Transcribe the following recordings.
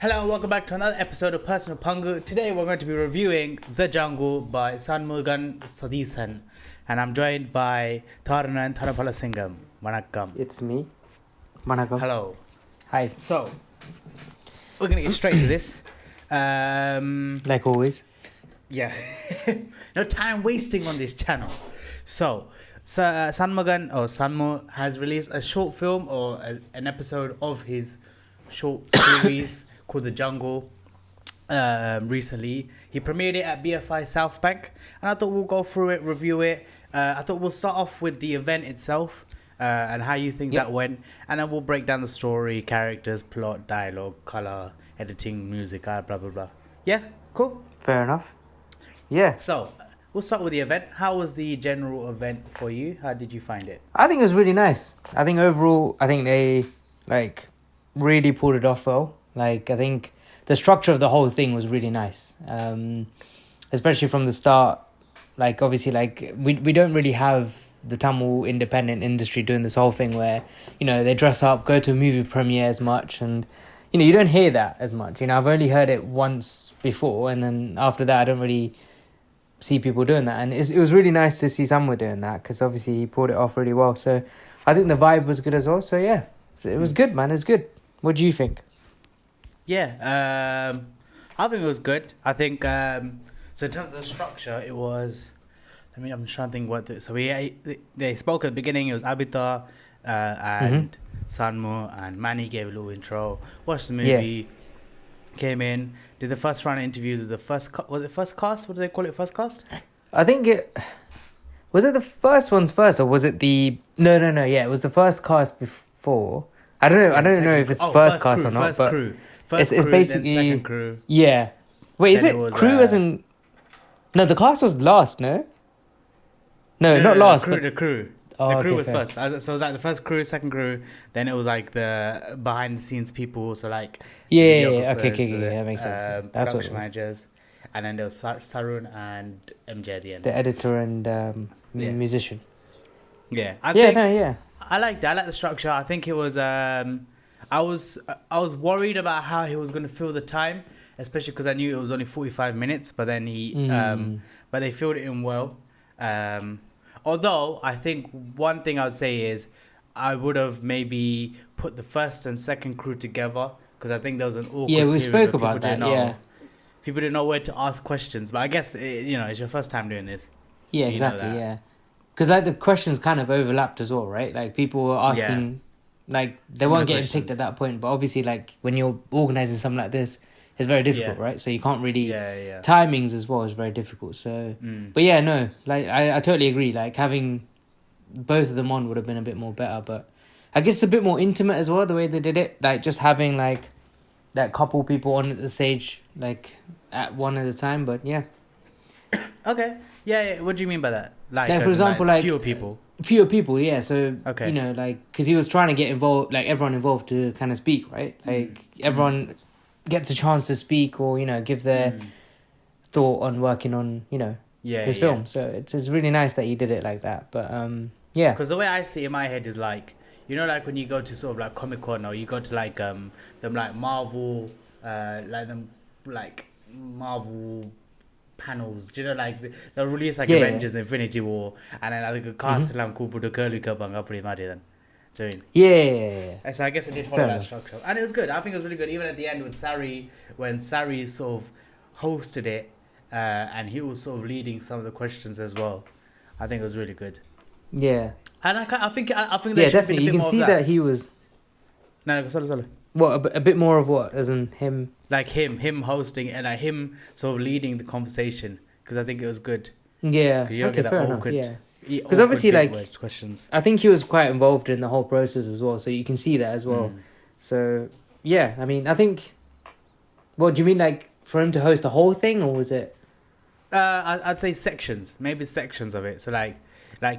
Hello and welcome back to another episode of Personal Pangu. Today we're going to be reviewing The Jungle by Saanmuu Sadisan, and I'm joined by Tharanan Tharapalasingam. Vanakkam. It's me. Vanakkam. Hello. Hi. So, we're going to get straight into this. Like always. Yeah. No time wasting on this channel. So Saanmuu has released a short film or an episode of his short series called The Jungle recently. He premiered it at BFI South Bank, and I thought we'll go through it, review it. I thought we'll start off with the event itself and how you think that went, and then we'll break down the story, characters, plot, dialogue, color, editing, music, blah blah blah. Yeah, cool. Fair enough. Yeah. So we'll start with the event. How was the general event for you? How did you find it? I think it was really nice. I think overall, they really pulled it off well. I think the structure of the whole thing was really nice. Especially from the start. Obviously, we don't really have the Tamil independent industry doing this whole thing where, they dress up, go to a movie premiere as much, and you don't hear that as much. I've only heard it once before, and then after that I don't really see people doing that, and it was really nice to see someone doing that, because obviously he pulled it off really well. So I think the vibe was good as well. So yeah, it was good, man. It was good. What do you think? Yeah, I think it was good. I think so in terms of the structure, it was. I'm trying to think what. So they spoke at the beginning. It was Abita and Saanmuu, and Manny gave a little intro. Watched the movie. Came in, did the first round of interviews with the first. Was it first cast? What do they call it? First cast? I think it was it the first ones first, or was it the no? Yeah, it was the first cast before. I don't know. I don't know if it's first cast or not. First but crew. It's basically then second crew. Yeah. Wait, is Then it it was, crew as in? No, the cast was last. No, not last. The crew. Oh, the crew was fair. first. So it was like the first crew, second crew. Then it was like the behind the scenes people. So like Yeah. videographers, Okay, that makes sense. That's what it production was. managers, and then there was Sarun and MJ at the end. The editor and musician. Yeah, I liked it. I like the structure. I think it was. I was worried about how he was going to fill the time, especially because I knew it was only 45 minutes. But then but they filled it in well. Although I think one thing I would say is I would have maybe put the first and second crew together, because I think there was an awkward we period spoke where about that. People didn't know where to ask questions. But I guess it's your first time doing this. Yeah, exactly. Yeah, because the questions kind of overlapped as well, right? People were asking, they weren't getting picked at that point. But obviously, when you're organizing something like this, it's very difficult, right? So you can't really timings as well is very difficult. So, but yeah, no, I totally agree. Having both of them on would have been a bit more better. But I guess it's a bit more intimate as well the way they did it. Just having that couple people on at the stage, at one at a time. But yeah. Okay. Yeah. What do you mean by that? For example, fewer people. Fewer people, yeah. So okay. Because he was trying to get involved, everyone involved to kind of speak, right? Everyone gets a chance to speak or give their thought on working on his film. So it's really nice that he did it like that. But yeah, because the way I see it in my head is when you go to sort of Comic-Con, or you go to them Marvel Marvel panels, do you know, they'll release Avengers Infinity War, and then a cast then. Yeah. So I guess it did follow that structure, and it was good. I think it was really good. Even at the end with Sari, when Sari sort of hosted it, and he was sort of leading some of the questions as well. I think it was really good. Yeah. And I think definitely you can see that he was. No, sorry. What a bit more of what, as in him. Him hosting and him sort of leading the conversation, because I think it was good. Yeah. Okay, fair enough. Yeah. Because obviously, questions. I think he was quite involved in the whole process as well, so you can see that as well. So yeah, I think. What do you mean, for him to host the whole thing, or was it? I'd say sections, maybe sections of it. So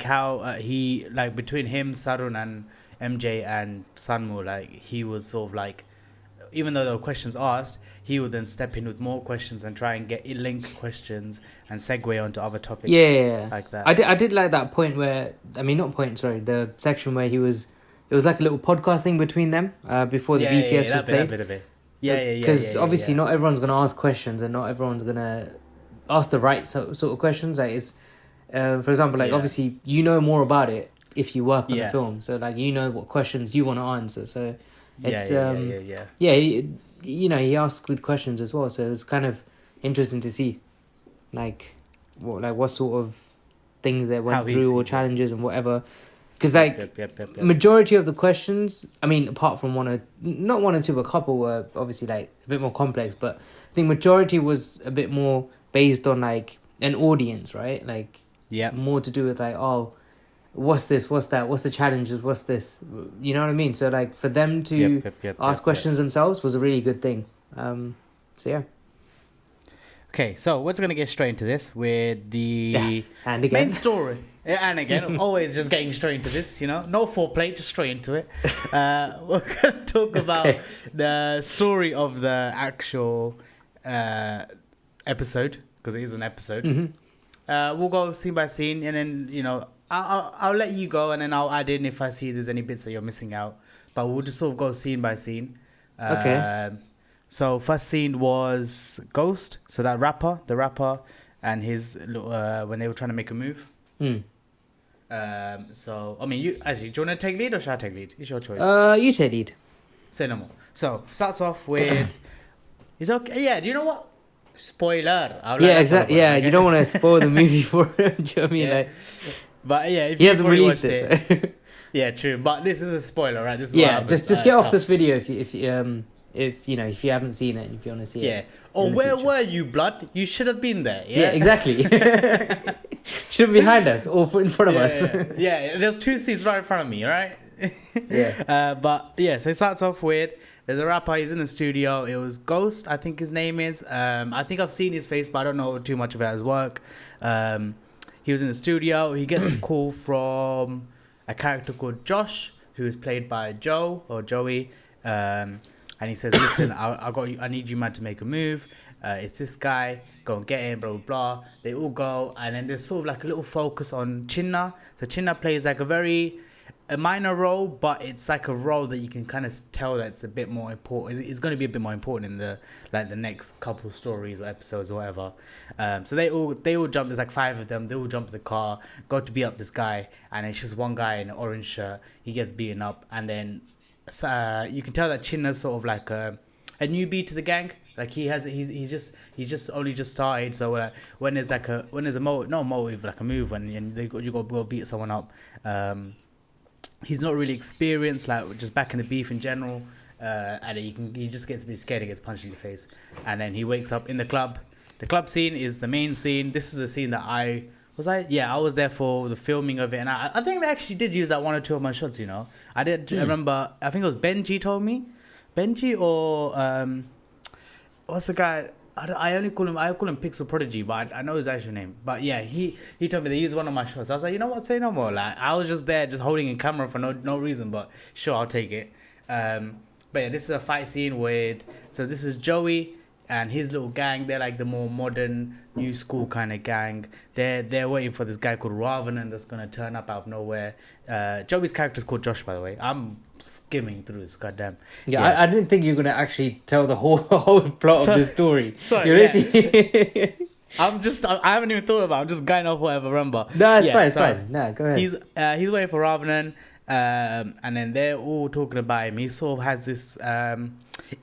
how he between him, Sarun, and MJ and Saanmuu, he was sort of even though there were questions asked, he would then step in with more questions and try and get linked questions and segue onto other topics. Yeah. Like that. I did like that point where, the section where it was like a little podcast thing between them before the BTS was played. That bit of it. Because obviously not everyone's gonna ask questions, and not everyone's gonna ask the right sort of questions. Like it's, for example, like obviously you know more about it if you work on the film, so like you know what questions you want to answer. So it's he asked good questions as well. So it was kind of interesting to see, like what sort of things they went through or challenges and whatever. Because majority of the questions, I mean, apart from not one or two, but a couple were obviously like a bit more complex. But I think majority was a bit more based on like an audience, right? Like more to do with like, oh, what's this? What's that? What's the challenges? What's this? You know what I mean? So like for them to ask questions themselves was a really good thing. So yeah. Okay, so we're just gonna get straight into this with the main story. And again, always just getting straight into this, no foreplay, just straight into it. We're gonna talk about the story of the actual episode, because it is an episode. Mm-hmm. We'll go scene by scene, and then I'll let you go, and then I'll add in if I see there's any bits that you're missing out. But we'll just sort of go scene by scene. Okay. So first scene was Ghost. So the rapper, and his when they were trying to make a move. So I mean, do you want to take lead or should I take lead? It's your choice. You take lead. Say no more. So starts off with. It's okay. Yeah. Do you know what? Spoiler. Exactly. Yeah, you don't want to spoil the movie for him. Do you know what I mean? Yeah. Like, but yeah, if he hasn't released it. So. Yeah, true. But this is a spoiler, right? This is just get off this video if you haven't seen it and if you want to see it. Yeah. Or where were you, blood? You should have been there. Yeah, exactly. Should be behind us or in front of us. Yeah, there's two seats right in front of me, right? Yeah. So it starts off with there's a rapper, he's in the studio. It was Ghost, I think his name is. I think I've seen his face, but I don't know too much about his work. He was in the studio. He gets a call from a character called Josh, who is played by Joey. And he says, listen, I need you, man, to make a move. It's this guy. Go and get him, blah, blah, blah. They all go. And then there's sort of like a little focus on Chinna. So Chinna plays like a minor role, but it's like a role that you can kind of tell that it's a bit more important. It's going to be a bit more important in the next couple stories or episodes or whatever. So they all jump. There's like 5 of them. They all jump in the car, go to beat up this guy. And it's just one guy in an orange shirt. He gets beaten up. And then you can tell that Chinna's sort of like a newbie to the gang. Like he's just only just started. So when there's a motive, like a move when you go beat someone up, he's not really experienced, like just back in the beef in general, and he just gets a bit scared and gets punched in the face, and then he wakes up in the club. The club scene is the main scene. This is the scene that I was there for the filming of it, and I think they actually did use that 1 or 2 of my shots. I did. I remember. I think it was Benji told me, or what's the guy? I call him Pixel Prodigy, but I know his actual name. But yeah, he told me they used one of my shots. I was like, you know what? Say no more. Like I was just there, just holding a camera for no reason. But sure, I'll take it. But yeah, this is a fight scene so this is Joey and his little gang. They're like the more modern, new school kind of gang. They're waiting for this guy called Ravanan that's gonna turn up out of nowhere. Joey's character's called Josh, by the way. I'm skimming through this, goddamn. Yeah. I didn't think you were gonna actually tell the whole plot of the story. Sorry, you're literally... I haven't even thought about it. I'm just going off whatever I remember. No, it's fine. It's fine. No, go ahead. He's waiting for Ravanan, and then they're all talking about him. He sort of has this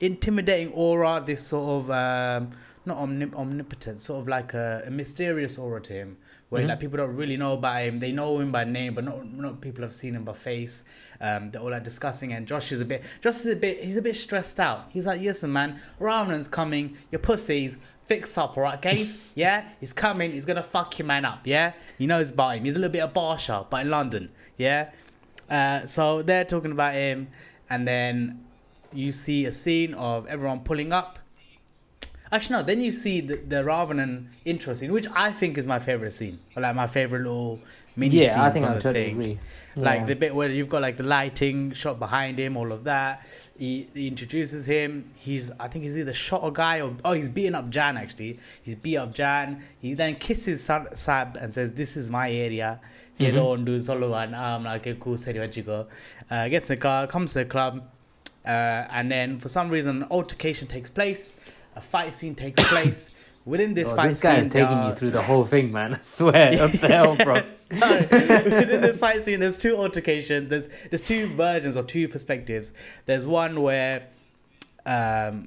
intimidating aura, this sort of not omnipotent, sort of like a mysterious aura to him, where like people don't really know about him. They know him by name, but not people have seen him by face. They're all like discussing, and he's a bit stressed out. He's like, listen, man, Raman's coming. Your pussies fix up, alright, guys? Yeah, he's coming. He's gonna fuck your man up. Yeah, he knows about him. He's a little bit of Barsha, but in London. Yeah. So they're talking about him, and then you see a scene of everyone pulling up. Actually, no. Then you see the Ravanan intro scene, which I think is my favorite scene, or like my favorite little mini scene. Yeah, I think I totally agree. Like the bit where you've got like the lighting shot behind him, all of that. He introduces him. I think he's either shot a guy or he's beating up Jan. Actually, he's beat up Jan. He then kisses Sab and says, "This is my area." I'm like, okay, cool. Gets in the car, comes to the club. And then for some reason, an altercation takes place, a fight scene takes place. Within this fight this guy scene, is taking you through the whole thing, man. I swear. What the hell, bro? Sorry. Within this fight scene, there's two altercations. There's two versions or two perspectives. There's one where, so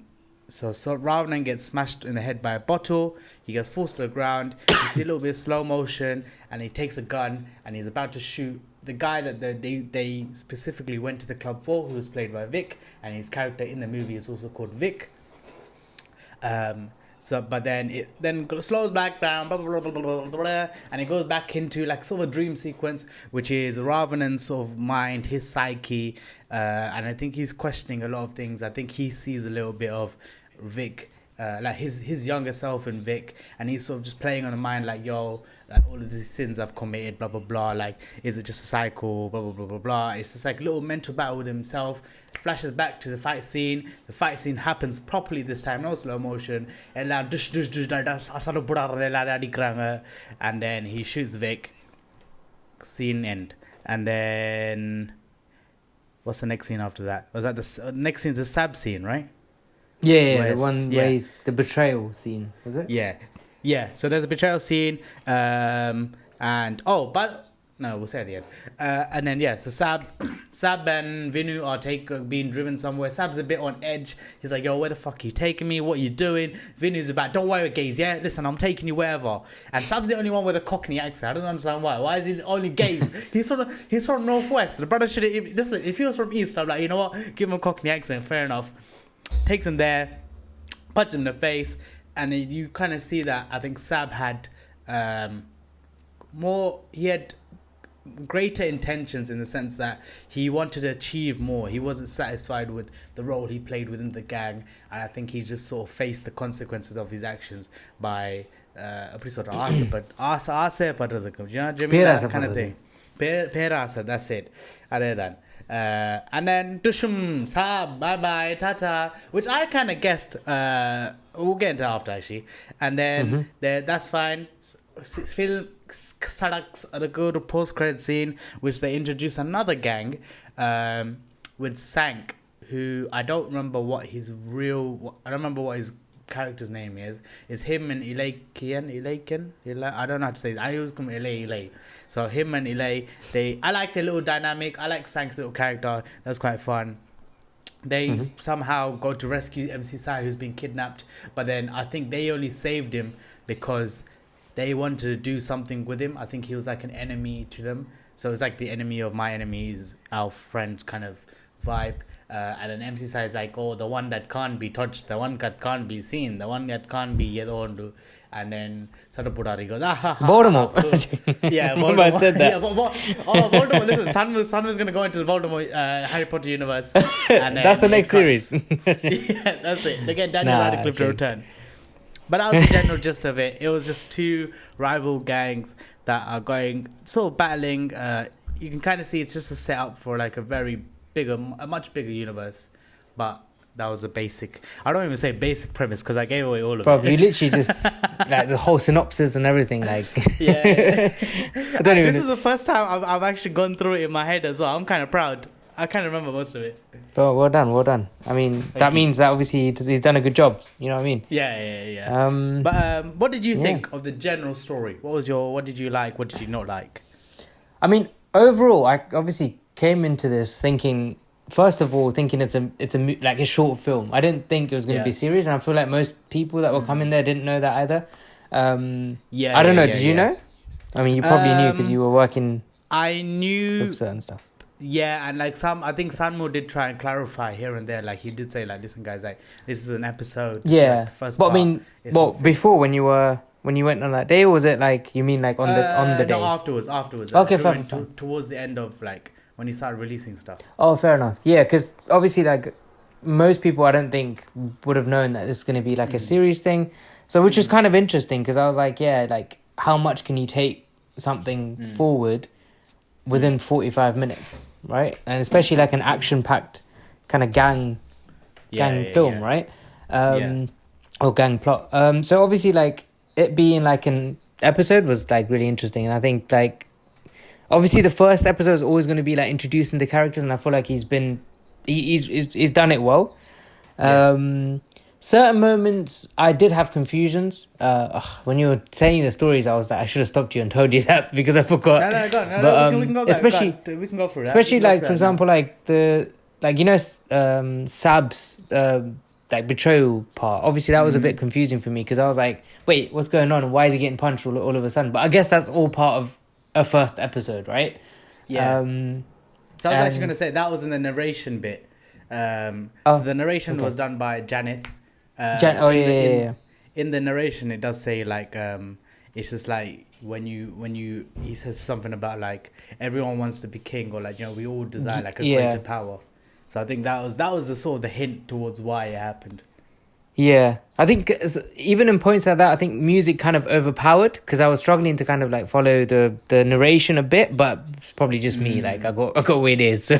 Ravana gets smashed in the head by a bottle. He gets forced to the ground. You see a little bit of slow motion, and he takes a gun and he's about to shoot the guy that they specifically went to the club for, who was played by Vic, and his character in the movie is also called Vic. But then it slows back down, blah, blah, blah, blah, blah, blah, blah, and it goes back into like sort of a dream sequence, which is Ravanan's sort of mind, his psyche, and I think he's questioning a lot of things. I think he sees a little bit of Vic, like his younger self in Vic, and he's sort of just playing on the mind like, yo, like all of these sins I've committed, blah, blah, blah, like, is it just a cycle, blah, blah, blah, blah, blah. It's just like a little mental battle with himself. Flashes back to the fight scene. The fight scene happens properly this time, no slow motion. And then he shoots Vic. Scene end. And then what's the next scene after that? Was that the next scene? The Sab scene, right? Yeah, the one where he's the betrayal scene, was it? Yeah. So there's a betrayal scene, and we'll say at the end. And then so Sab and Vinu are being driven somewhere. Sab's a bit on edge. He's like, yo, where the fuck are you taking me? What are you doing? Vinu's about, don't worry, gaze, yeah? Listen, I'm taking you wherever. And Sab's the only one with a Cockney accent. I don't understand why. Why is he only gaze? he's from Northwest. The brother should have, listen, if he was from East, I'm like, you know what? Give him a Cockney accent, fair enough. Takes him there, punch him in the face, and then you kind of see that I think Sab had he had greater intentions in the sense that he wanted to achieve more. He wasn't satisfied with the role he played within the gang, and I think he just sort of faced the consequences of his actions by apni sort of aase padradhukku, you know what I mean, that kind of thing. Perasa, that's it. And then Tushum, Sab, bye bye, tata, which I kind of guessed. We'll get into after actually. And then that's fine. Film Sadak's the good post credit scene, which they introduce another gang with Sank, who I don't remember what his character's name is. It's him and Ilaken. I don't know how to say it. I always call him Ilay. So him and Ilay, I like their little dynamic. I like Sank's little character. That was quite fun. They somehow go to rescue MC Sai, who's been kidnapped, but then I think they only saved him because they wanted to do something with him. I think he was like an enemy to them. So it's like the enemy of my enemy is our friend kind of vibe. And then MC Sai is like, oh, the one that can't be touched, the one that can't be seen, the one that can't be yedondu. And then Sadapudari goes, Voldemort. Yeah, Voldemort. I said that. Yeah, Voldemort. Listen, Saanmuu going to go into the Voldemort Harry Potter universe. And that's the next series. Yeah, that's it. They get Daniel Radcliffe to return. But that was the general gist of it. It was just two rival gangs that are going, sort of battling. You can kind of see it's just a setup for like a much bigger universe. But that was a basic, I don't even say basic premise because I gave away all of it. Bro, you literally just, like the whole synopsis and everything, like. Yeah. This is the first time I've actually gone through it in my head as well. I'm kind of proud. I can't remember most of it. Bro, well done. I mean, that means that obviously he's done a good job. You know what I mean? Yeah. But what did you think of the general story? What did you like? What did you not like? I mean, overall, I obviously came into this thinking, first of all, it's a short film. I didn't think it was going to be serious, and I feel like most people that were coming there didn't know that either. I don't know. Did you know? I mean, you probably knew because you were working. I knew with certain stuff. Yeah, and like I think Saanmuu did try and clarify here and there. Like he did say, like, listen, guys, like this is an episode. Yeah, like the first but part, I mean, before when you went on that day, or was it like you mean like on the day? No, afterwards. Okay, fine. Towards the end of like when he started releasing stuff. Oh, fair enough. Yeah, because obviously, like most people, I don't think would have known that this is going to be like a serious thing. So, which was kind of interesting because I was like, yeah, like how much can you take something forward within 45 minutes, right? And especially like an action-packed kind of gang film, right? Or gang plot. So obviously, like it being like an episode was like really interesting, and I think like obviously the first episode is always going to be like introducing the characters, and I feel like he's been he's done it well. Yes. Certain moments I did have confusions. When you were saying the stories, I was like, I should have stopped you and told you that because I forgot. No, go on. No, But we can go back. especially We can go through that. especially We can go like through for that now. example like Sab's like betrayal part. Obviously that was a bit confusing for me because I was like, wait, what's going on and why is he getting punched all of a sudden? But I guess that's all part of a first episode, right? Yeah. So I was actually and- going to say that was in the narration bit. So the narration was done by Janeth. In the narration, it does say like it's just like when you he says something about like everyone wants to be king or like we all desire like a greater power. So I think that was the sort of the hint towards why it happened. Yeah, I think even in points like that, I think music kind of overpowered because I was struggling to kind of like follow the narration a bit, but it's probably just me. Like I got weird ears, so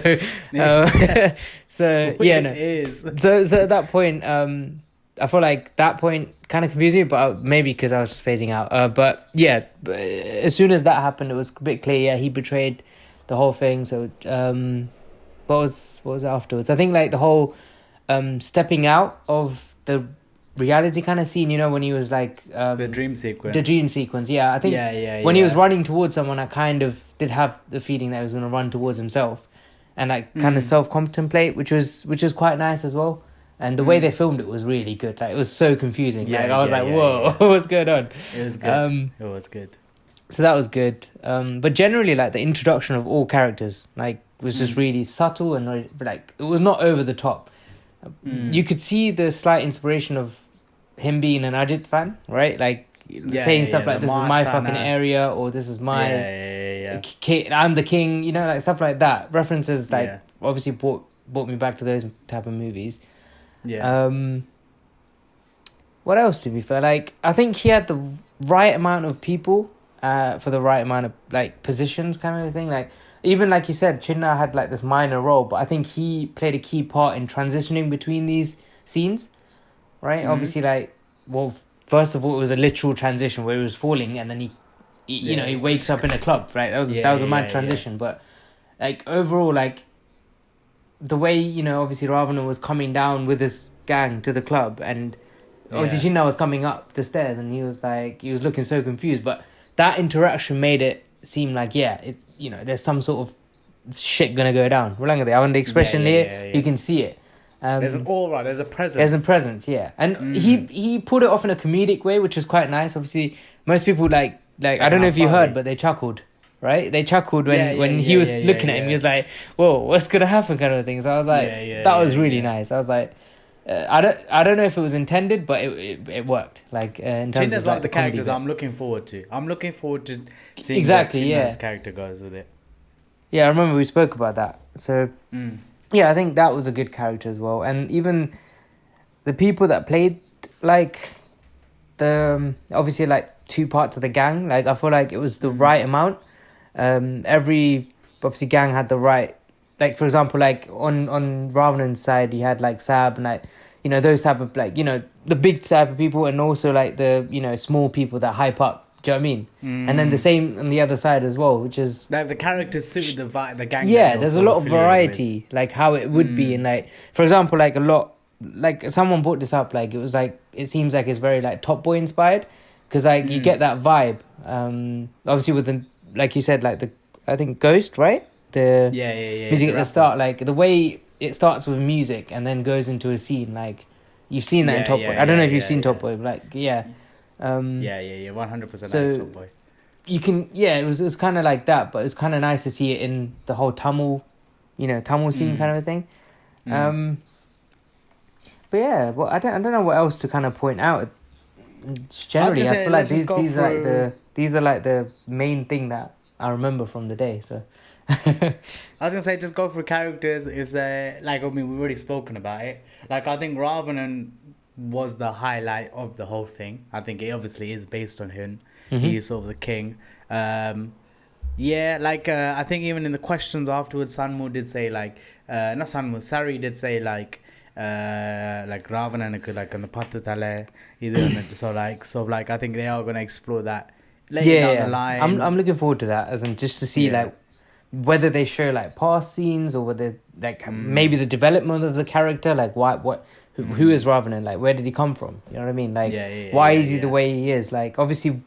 so yeah, no. It is. So at that point, I feel like that point kind of confused me, but maybe because I was just phasing out. But yeah, as soon as that happened, it was a bit clear. Yeah, he betrayed the whole thing. So what was afterwards? I think like the whole stepping out of the reality kind of scene, when he was like The dream sequence. the dream sequence. Yeah, I think when he was running towards someone, I kind of did have the feeling that he was going to run towards himself and like kind of self-contemplate, which was quite nice as well. And the way they filmed it was really good. Like it was so confusing. Yeah, like I was whoa, what's going on? It was good. It was good. So that was good. But generally, like the introduction of all characters, like was just really subtle and like it was not over the top. You could see the slight inspiration of him being an Ajit fan, right? Like saying stuff like, "This is my fucking area," or "This is my I'm the king," like stuff like that. References like obviously brought me back to those type of movies. Yeah. What else? To be fair, like I think he had the right amount of people for the right amount of like positions, kind of a thing. Like even like you said, Chinna had like this minor role, but I think he played a key part in transitioning between these scenes, right? Obviously, like first of all, it was a literal transition where he was falling, and then he wakes up in a club, right? That was a mad transition, but like overall, like the way obviously Ravana was coming down with his gang to the club, and obviously Chinna was coming up the stairs, and he was looking so confused, but that interaction made it seem like it's there's some sort of shit gonna go down. On the expression here, you can see it. There's an aura, there's a presence. There's a presence, yeah. And he pulled it off in a comedic way, which was quite nice. Obviously, most people like I don't know if you heard, but they chuckled, right? They chuckled when he was looking at him. He was like, "Whoa, what's gonna happen?" kind of thing. So I was like, that was really nice. I was like, I don't know if it was intended, but it worked. Like in terms of one like, of the characters I'm looking forward to. I'm looking forward to seeing exactly where Chinna's character goes with it. Yeah, I remember we spoke about that. So yeah, I think that was a good character as well. And even the people that played like the obviously like two parts of the gang, like I feel like it was the right amount. Every obviously gang had the right, like for example, like on Ravanan's side, he had like Sab and like those type of like the big type of people, and also like the small people that hype up. Do you know what I mean? And then the same on the other side as well, which is like the characters suit the gang. Yeah, there's a lot of variety, like how it would be, and like for example, like a lot, like someone brought this up, like it was like it seems like it's very like Top Boy inspired, because like you get that vibe. Obviously with the like you said, like the I think Ghost, right? The music at the start, like the way it starts with music and then goes into a scene, like you've seen that in Top Boy. I don't know if you've seen Top Boy, but like 100%. Top Boy. You can it was kind of like that, but it's kind of nice to see it in the whole Tamil scene kind of a thing. But yeah, well, I don't know what else to kind of point out. Generally, I feel like these are like the main thing that I remember from the day. So I was gonna say just go through characters. If they like, I mean, we've already spoken about it. Like I think Ravanan was the highlight of the whole thing. I think it obviously is based on him. He's sort of the king. I think even in the questions afterwards, Saanmuu did say like, not Saanmuu, Sari did say like Ravanan could like on the Pathatale either. So I think they are gonna explore that later down the line. I'm looking forward to that, as in just to see like whether they show like past scenes or whether like maybe the development of the character, like who is Ravana, like where did he come from? You know what I mean? Like why is he the way he is? Like obviously,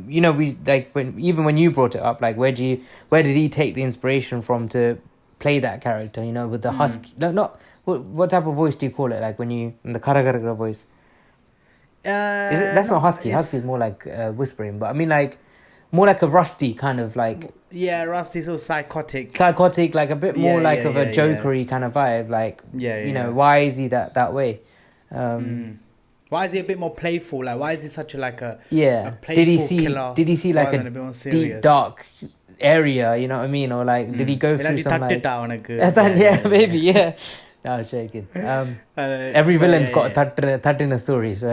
you know, we like when you brought it up, like where did he take the inspiration from to play that character? You know, with the husky, not what type of voice do you call it? Like when the kara voice. Is it? That's not husky. Husky is more like whispering, but I mean like more like a rusty kind of like. Yeah, Rusty's so psychotic, like a bit more like of a jokery kind of vibe. Like, you know, why is he that way? Why is he a bit more playful? Like, why is he such a a playful killer? Did he see like a deep dark area? You know what I mean? Or like, did he go through some like? Maybe. No, I was shaking. Every villain's got a thud in a story, so.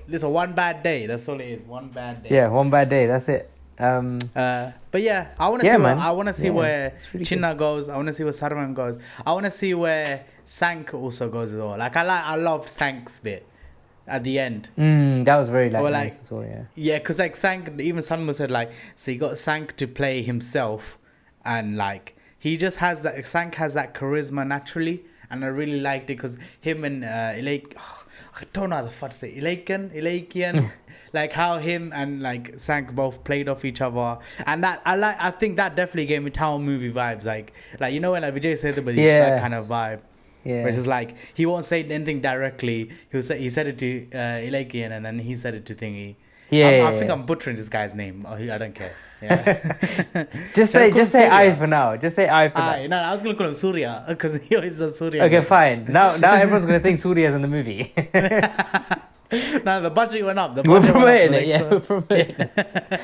Listen, one bad day. That's all it is. One bad day. Yeah, one bad day. That's it. But yeah, I want to see where Chinna goes. I want to see where Saruman goes. I want to see where Sank also goes as well. Like I love Sank's bit at the end. That was very nice as well. Yeah, because like Sank, even Saanmuu said like, so you got Sank to play himself, and like he just has that. Sank has that charisma naturally, and I really liked it because him and I don't know how the fuck to say Ilakian. Like how him and like Sank both played off each other, and that I think that definitely gave me Town movie vibes. Like you know when like Vijay Sethupathi, that kind of vibe. Yeah. Which is like he won't say anything directly. He said it to Ilakian, and then he said it to Thingy. I think I'm butchering this guy's name. I don't care. Yeah. just say I for now. Just say I for now. No, I was gonna call him Surya because he always does Surya. Okay, fine. Now everyone's gonna think Surya's in the movie. No, the budget went up. We're promoting it.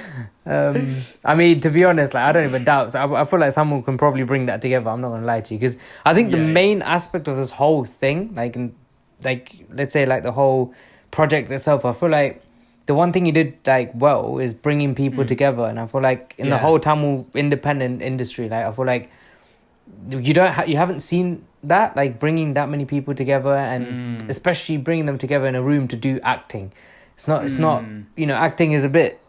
I mean, to be honest, like I don't even doubt. So I feel like someone can probably bring that together. I'm not gonna lie to you because I think the main aspect of this whole thing, like let's say like the whole project itself, I feel like the one thing he did like well is bringing people together, and I feel like in the whole Tamil independent industry, like I feel like you haven't seen that, like bringing that many people together, and especially bringing them together in a room to do acting. It's not you know, acting is a bit,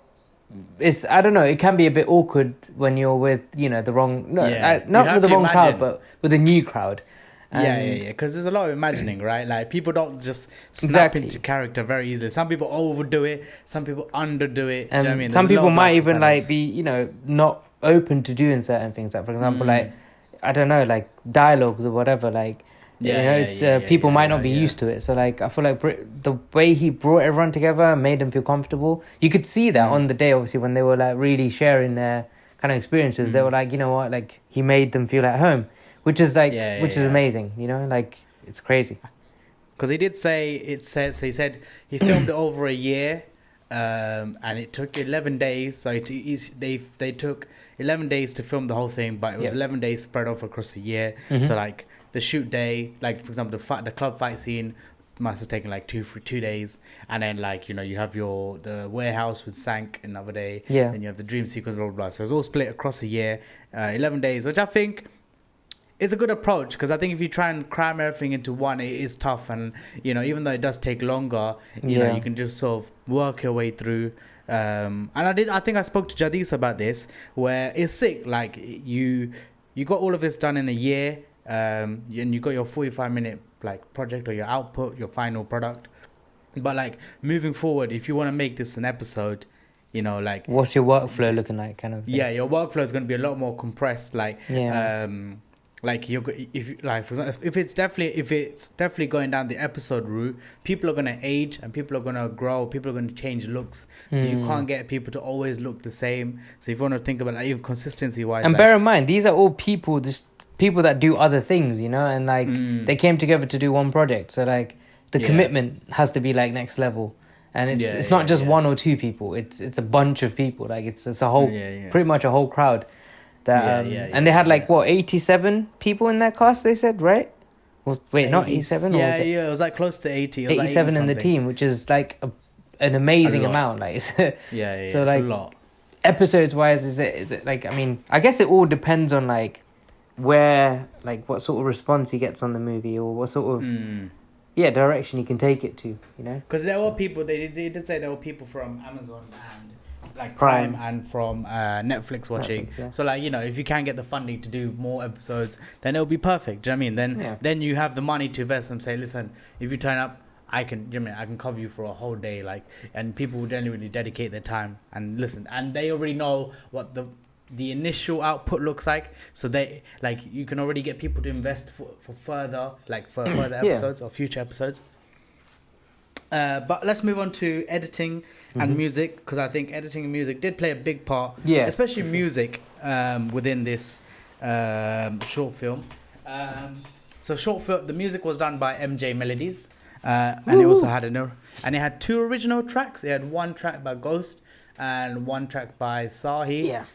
it's I don't know, it can be a bit awkward when you're with, you know, the wrong not with the wrong crowd, but with a new crowd. Because there's a lot of imagining, right? Like people don't just snap into character very easily. Some people overdo it, some people underdo it. And do you know what I mean? Some people might even like be, you know, not open to doing certain things. Like for example, like I don't know, like dialogues or whatever. Like you know, it's people might not be used to it. So like I feel like the way he brought everyone together and made them feel comfortable. You could see that on the day, obviously, when they were like really sharing their kind of experiences. They were like, you know what, like he made them feel at home. Which is like, which is amazing, you know, like it's crazy. Because he did say so he said he filmed it over a year, and it took 11 days. So they took 11 days to film the whole thing, but it was 11 days spread over across a year. So like the shoot day, like for example, the club fight scene must have taken like 2 days, and then like, you know, you have the warehouse with Sank another day, and you have the dream sequence, blah blah blah. So it's all split across a year, 11 days, which I think. It's a good approach because I think if you try and cram everything into one, it is tough, and you know, even though it does take longer, you know, you can just sort of work your way through. And I think I spoke to Jadis about this, where it's sick. Like you got all of this done in a year, and you got your 45-minute like project or your output, your final product. But like moving forward, if you want to make this an episode, you know, like what's your workflow looking like, kind of thing? Yeah, your workflow is going to be a lot more compressed. Like like if it's definitely going down the episode route, people are gonna age and people are gonna grow, people are gonna change looks, so you can't get people to always look the same. So if you want to think about like even consistency wise, and bear in mind these are all people that do other things, you know, and like they came together to do one project, so like the commitment has to be like next level, and it's not just one or two people, it's a bunch of people, like it's a whole pretty much a whole crowd. And they had like 87 people in that cast, they said, right? Not 87? It was like close to 80. 87 in the team, which is like an amazing amount. Like, so it's like, a lot. Episodes wise, is it like, I mean, I guess it all depends on like where, like what sort of response he gets on the movie, or what sort of direction he can take it to, you know? Because there were people, they did say there were people from Amazon and like Prime. Prime and from Netflix watching. Netflix, yeah. So like, you know, if you can get the funding to do more episodes, then it'll be perfect. Do you know what I mean? Then Yeah. then you have the money to invest and say, listen, if you turn up, I can, you know what I mean, I can cover you for a whole day, like, and people will genuinely dedicate their time and listen, and they already know what the initial output looks like, so they like you can already get people to invest for further further Yeah. episodes or future episodes. But let's move on to editing and music, because I think editing and music did play a big part, Yeah, especially music within this short film. So short film, the music was done by MJ Melodies, and it also had and it had 2 original tracks. It had 1 track by Ghost and 1 track by Sahi. Yeah.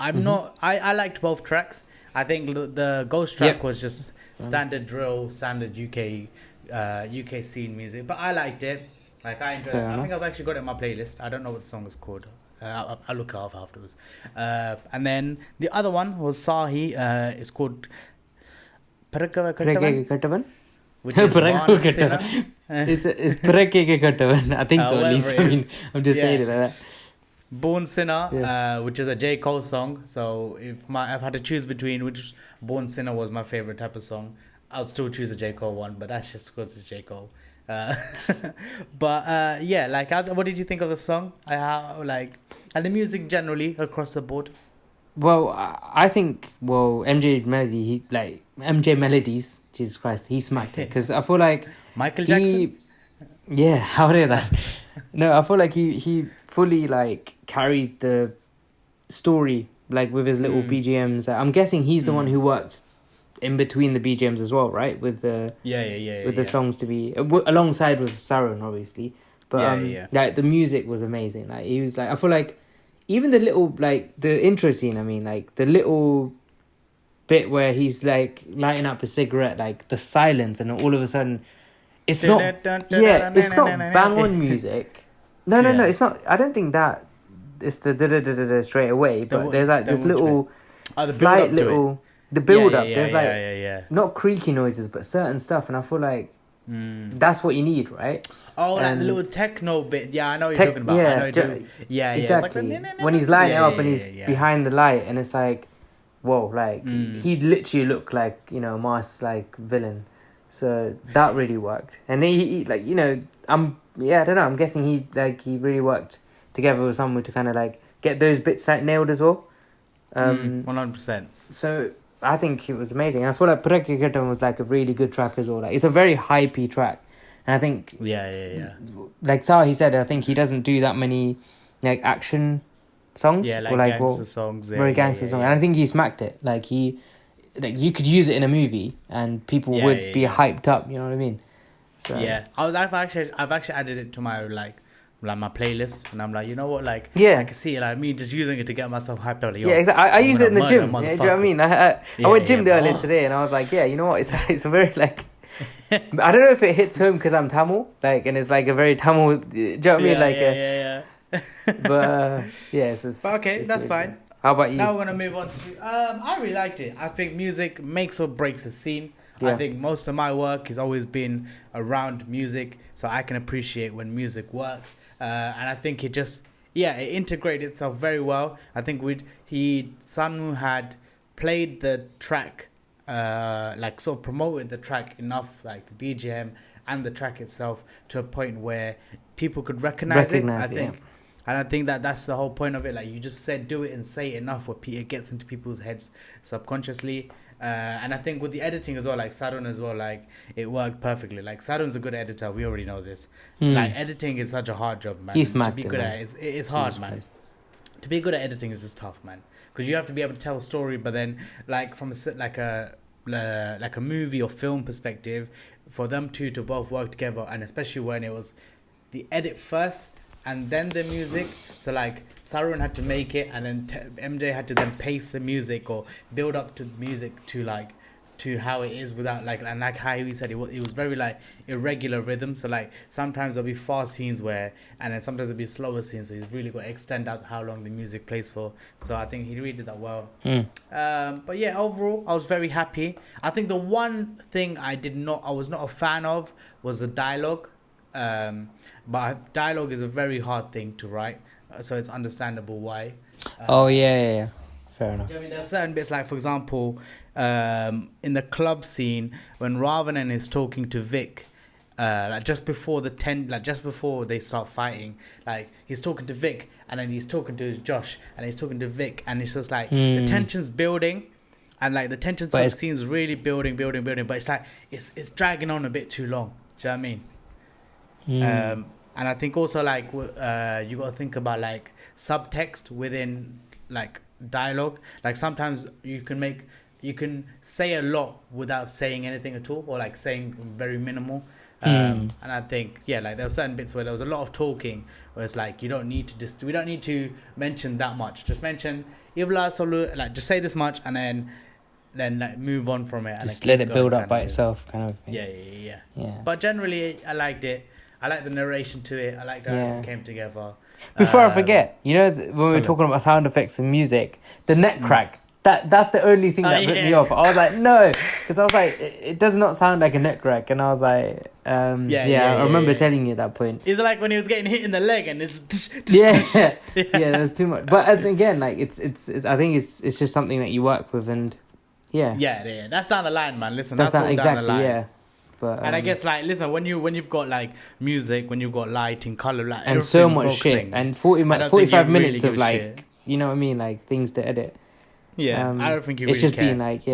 I liked both tracks. I think the Ghost track Yep. was just standard drill, standard UK scene music, but I liked it. Like I enjoyed it. I think I've actually got it in my playlist. I don't know what the song is called. I'll look it up afterwards. And then the other one was Sahi. It's called Preke Katavan. which is Preke One Sinner. Katavan. It's Preke Katavan. I think so, at Whatever least. it I mean, is. I'm just Yeah. saying it like that. Born Sinner, Yeah. which is a J. Cole song. So if I've had to choose between which, Born Sinner was my favorite type of song, I'll still choose a J. Cole one, but that's just because it's J. Cole. But yeah, like, what did you think of the song? And the music generally across the board? Well, I think MJ Melodies, Jesus Christ, he smacked it, because I feel like Michael Jackson? yeah, how did that? No, I feel like he fully like carried the story, like with his little BGMs. I'm guessing he's the one who worked in between the BGMs as well, right? With the the songs to be alongside with Saron, obviously. But like the music was amazing. Like he was like, I feel like even the little like the intro scene. I mean, like the little bit where he's like lighting up a cigarette, like the silence, and all of a sudden, it's not it's not bang on music. No, it's not. I don't think that it's the da straight away. But there's like this little slight little. The build up, there's like not creaky noises, but certain stuff, and I feel like that's what you need, right? Oh, like the little techno bit. Yeah, I know what you're talking about. Yeah, I know you're doing. Yeah, exactly. Like, when he's lighting it up and he's behind the light, and it's like, whoa, like he literally looked like, you know, a masked like villain. So that really worked, and he like, you know, I don't know. I'm guessing he really worked together with someone to kind of like get those bits like nailed as well. 100%. So I think it was amazing. And I feel like Preke Katavan was like a really good track as well. Like it's a very hypey track. And I think like Sahi said, I think he doesn't do that many like action songs. Yeah, like, or like gangster songs. Very gangster songs. And I think he smacked it. Like you could use it in a movie and people would be hyped up, you know what I mean? So yeah. I've actually added it to my like my playlist, and I'm like, you know what, like, yeah, I can see it, like me just using it to get myself hyped up. Like, yeah, exactly. I use it in the gym. Yeah, do you know what I mean? I went gym earlier today, and I was like, yeah, you know what? It's a very like, I don't know if it hits home because I'm Tamil, like, and it's like a very Tamil. Do you know what I mean? Like, but but okay, that's fine. How about you? Now we're gonna move on to. I really liked it. I think music makes or breaks a scene. I think most of my work has always been around music, so I can appreciate when music works. And I think it just, it integrated itself very well. I think Saanmuu had played the track, like sort of promoted the track enough, like the BGM and the track itself, to a point where people could recognize it. I think. Yeah. And I think that's the whole point of it. Like you just said, do it and say it enough where it gets into people's heads subconsciously. And I think with the editing as well, like Saron as well, like it worked perfectly. Like Saron's a good editor. We already know this. Like editing is such a hard job, man. To be good at it's hard, man. Christ. To be good at editing is just tough, man. Because you have to be able to tell a story, but then like from a movie or film perspective, for them two to both work together, and especially when it was the edit first and then the music. So like Saron had to make it, and then MJ had to then pace the music or build up to the music to how it is without like, and like how he said, it was very like irregular rhythm. So like sometimes there'll be fast scenes and then sometimes there'll be slower scenes. So he's really got to extend out how long the music plays for. So I think he really did that well. But yeah, overall I was very happy. I think the one thing I was not a fan of was the dialogue. But dialogue is a very hard thing to write. so it's understandable why. Oh yeah. Fair enough. I mean, there's certain bits, like for example, in the club scene when Ravanan is talking to Vic, like just before just before they start fighting, like he's talking to Vic and then he's talking to Josh and he's talking to Vic, and it's just like the tension's building, and like the tension scene's really building, but it's like it's dragging on a bit too long. Do you know what I mean? And I think also like you got to think about like subtext within like dialogue. Like sometimes you can say a lot without saying anything at all, or like saying very minimal. And I think like there were certain bits where there was a lot of talking where it's like we don't need to mention that much. Just mention Ivla Solu, like just say this much and then like move on from it. Just and let it build up by itself, kind of thing. Yeah. But generally, I liked it. I like the narration to it. I like how everyone came together. Before I forget, when we were talking about sound effects and music, the neck crack. That's the only thing that put me off. I was like, no, because I was like, it does not sound like a neck crack, and I was like, I remember telling you at that point. It's like when he was getting hit in the leg, and it's there was too much. But as again, like it's I think it's just something that you work with, and that's down the line, man. Listen, that's all exactly down the line. Yeah. But, and I guess like listen, when you've got like music, when you've got lighting, color, like and so much shit, and 45 minutes of like shit. You know what I mean, like things to edit. Yeah, I don't think you. It's really just care. been like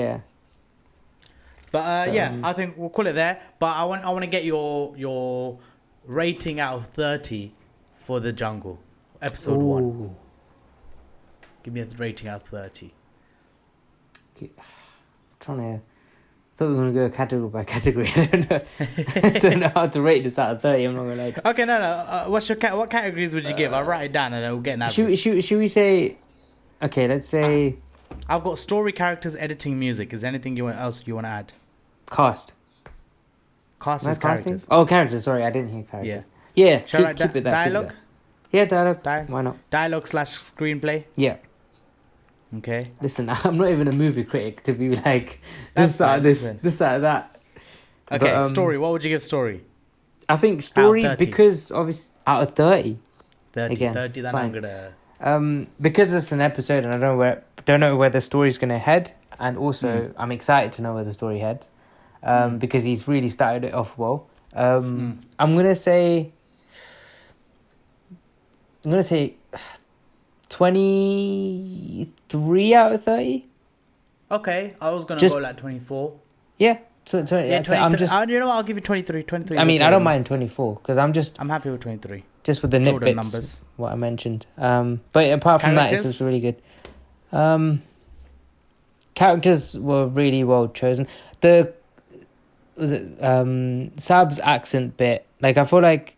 But I think we'll call it there. But I want to get your rating out of 30 for The Jungle, episode 1. Give me a rating out of 30. I thought we were going to go category by category. I don't know how to rate this out of 30. I'm not going to lie. Okay, no. What categories would you give? I'll write it down and then we'll get an average. Should we say... Okay, let's say... I've got story, characters, editing, music. Is there anything else you want to add? Cast. Cast is characters. Oh, characters. Sorry, I didn't hear characters. Yeah, keep it that. Dialogue? Yeah, dialogue. Why not? Dialogue/screenplay? Yeah. Okay. Listen, I'm not even a movie critic to be like this out of that. Okay, but, story. What would you give story? I think story because obviously out of 30. 30. Again, 30. Then fine. I'm gonna. Because it's an episode and I don't know where the story's gonna head, and also I'm excited to know where the story heads, because he's really started it off well. I'm gonna say 23 out of 30. Okay, I was gonna go like 24. Yeah, 20. Yeah, 23. You know what? I'll give you 23. 23. I mean, I don't mind 24 because I'm happy with 23. Just with the nitbits, numbers. What I mentioned. But apart from that, it was really good. Characters were really well chosen. Sab's accent bit? Like I feel like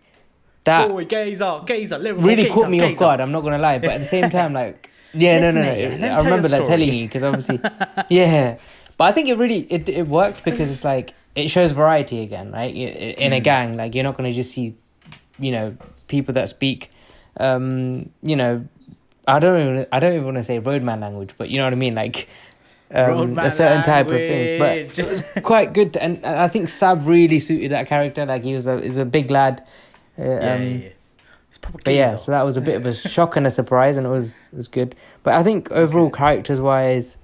that really caught me off guard. I'm not gonna lie, but at the same time, like no. I remember that telling you because obviously, But I think it really it worked because it's like it shows variety again, right? In a gang, like you're not gonna just see, people that speak, I don't even want to say roadman language, but you know what I mean, like a certain type of things. But it was quite good, and I think Sab really suited that character. Like he's a big lad. But so that was a bit of a shock and a surprise, and it was good. But I think overall, characters wise,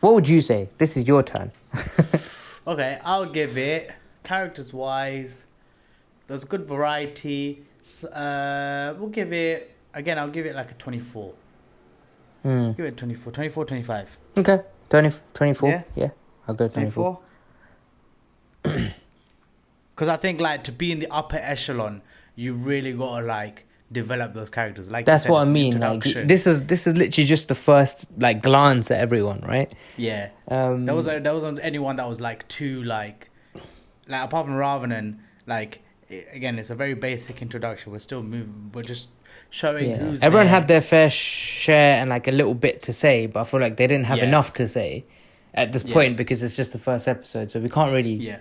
what would you say? This is your turn. Okay, I'll give it characters wise. There's good variety. We'll give it again. I'll give it like a 24. Give it 24, 25. Okay, 24. Yeah, I'll go 24. Because I think like to be in the upper echelon, you really gotta like develop those characters. Like that's what I mean. Like this is literally just the first like glance at everyone, right? Yeah. There wasn't anyone that was like too like apart from Ravanan. Like again, it's a very basic introduction. We're still moving. We're just showing who's everyone there. had their fair share and like a little bit to say, but I feel like they didn't have enough to say at this point because it's just the first episode, so we can't really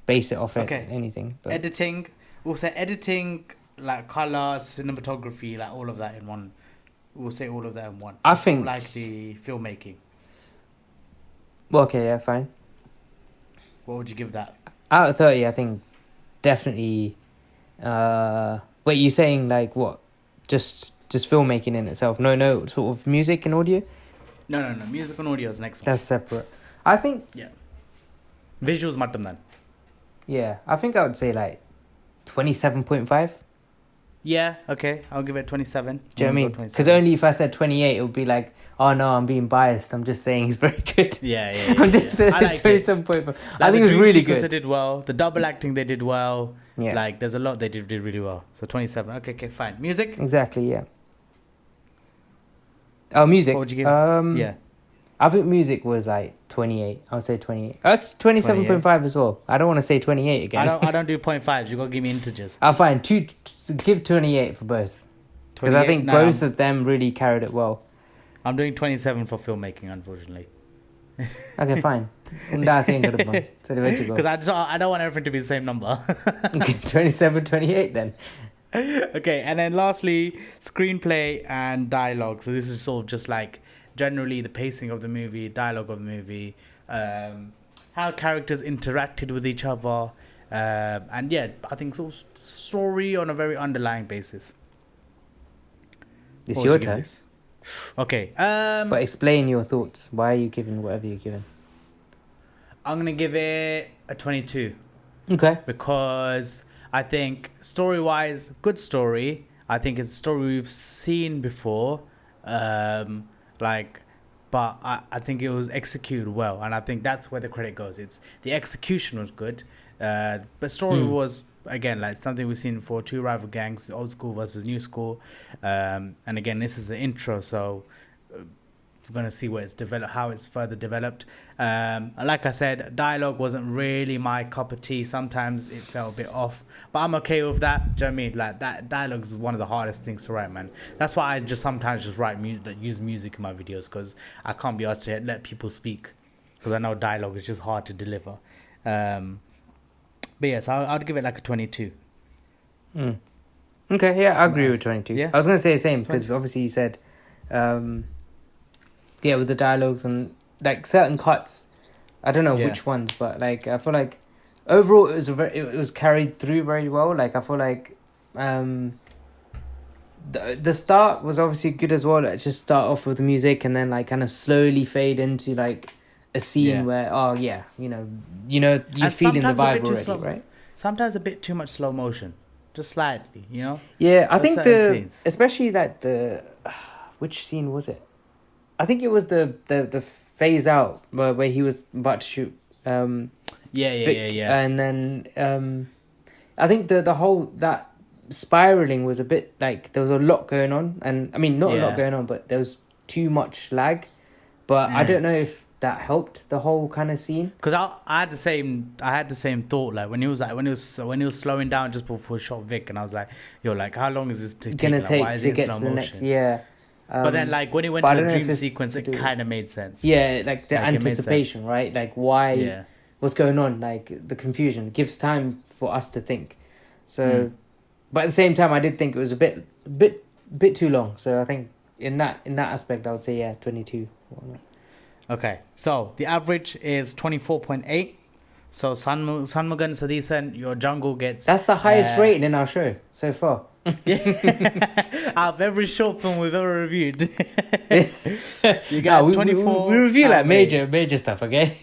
base it off anything. But. Editing, we'll say editing, like color, cinematography, like all of that in one. We'll say all of that in one. I think like the filmmaking. Well, okay, yeah, fine. What would you give that? Out of 30, I think definitely Wait, you saying like what? Just filmmaking in itself? No, sort of music and audio. No. Music and audio is the next one. That's separate. I think. Yeah. Visuals mattam then. Yeah, I think I would say like 27.5. Yeah, okay. I'll give it 27. Do you know what I mean? Because only if I said 28, it would be like, oh no, I'm being biased. I'm just saying he's very good. Yeah. I'm just saying 27.5. Like, I think it was really good. They did well. The double acting they did well. Yeah. Like there's a lot they did really well. So 27. Okay, fine. Music? Exactly, yeah. Oh, music. What would you give? Yeah. I think music was like 28. I would say 28. Actually, 27.5 as well. I don't want to say 28 again. I don't do 0.5s. You got to give me integers. I'll find give 28 for both. Because I think both of them really carried it well. I'm doing 27 for filmmaking, unfortunately. Okay, fine. Because I don't want everything to be the same number. Okay, 27, 28 then. Okay, and then lastly, screenplay and dialogue. So this is sort of just like generally the pacing of the movie, dialogue of the movie, how characters interacted with each other, and yeah, I think sort of story on a very underlying basis. It's your turn. Okay. But explain your thoughts. Why are you giving whatever you're giving? I'm gonna give it a 22. Okay. Because I think story-wise, good story. I think it's a story we've seen before. But I think it was executed well, and I think that's where the credit goes. It's the execution was good, but story was again like something we've seen for two rival gangs, old school versus new school, and again this is the intro, so we're gonna see where it's developed, how it's further developed. Like I said, dialogue wasn't really my cup of tea. Sometimes it felt a bit off, but I'm okay with that. Do you know what I mean? Like that dialogue is one of the hardest things to write, man. That's why I just sometimes just write use music in my videos, because I can't be asked to let people speak, because I know dialogue is just hard to deliver. But yes, I'd give it like a 22. Okay, yeah, I agree with 22. Yeah? I was going to say the same, because obviously you said, yeah, with the dialogues and like certain cuts, I don't know which ones, but like I feel like overall it was carried through very well. Like I feel like the start was obviously good as well. Like just start off with the music and then like kind of slowly fade into like a scene where you're feeling the vibe already, right? Sometimes a bit too much slow motion, just slightly, you know. Yeah, I think especially like which scene was it? I think it was the phase out where he was about to shoot. Vic, yeah. And then I think the whole that spiraling was a bit like there was a lot going on, and I mean not a lot going on, but there was too much lag. But I don't know if that helped the whole kind of scene. Because I had the same thought, like when he was slowing down just before he shot Vic, and I was like, like how long is this gonna take why is to it get slow to the motion? next? Yeah. But then, like when he went to the dream sequence, it kind of made sense. Yeah, like the anticipation, right? Like why, what's going on? Like the confusion gives time for us to think. So, but at the same time, I did think it was a bit too long. So I think in that aspect, I would say 22. Okay, so the average is 24.8. So Saanmuu Sadison, your jungle gets... That's the highest rating in our show so far. Out of every short film we've ever reviewed. You got 24. We review like major stuff, okay?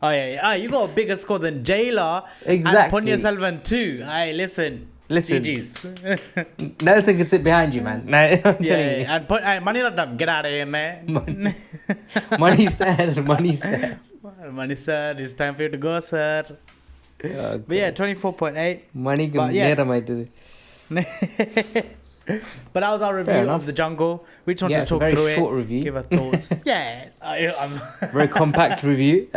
Oh yeah. You got a bigger score than Jailer. Exactly. And Ponniyin Selvan too. Hey, listen. GG's. Nelson can sit behind you, man. No, I'm telling you. And Maniratnam, get out of here, man. Money said. Money said, it's time for you to go, sir. Okay. But yeah, 24.8. Money can might do it. But that was our review of The Jungle. We just want to talk through it. Short review. Give our thoughts. I'm very compact review.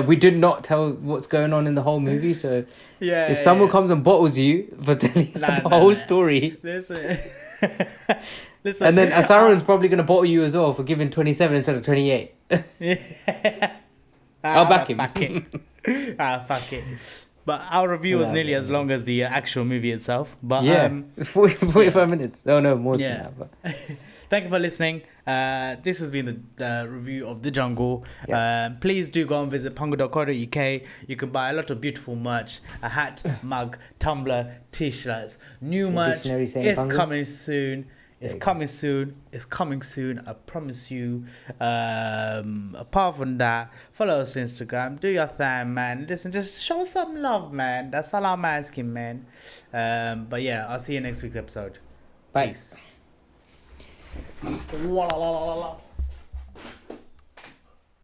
We did not tell what's going on in the whole movie. So if someone comes and bottles you for telling the whole story, listen. And then Asaran's probably going to bottle you as well for giving 27 instead of 28. I'll back him. Fuck it. But our review was nearly as long as the actual movie itself. But 45 minutes. Oh no, more than that. But. thank you for listening. This has been the review of The Jungle. Yeah. Please do go and visit pangu.co.uk. You can buy a lot of beautiful merch, a hat, mug, tumbler, t-shirts, new merch. Dictionary saying It's Pangu. coming soon. It's There you coming soon. It's coming soon. I promise you. Apart from that, follow us on Instagram. Do your thing, man. Listen, just show some love, man. That's all I'm asking, man. But yeah, I'll see you next week's episode. Bye. Peace. La, la, la, la, la.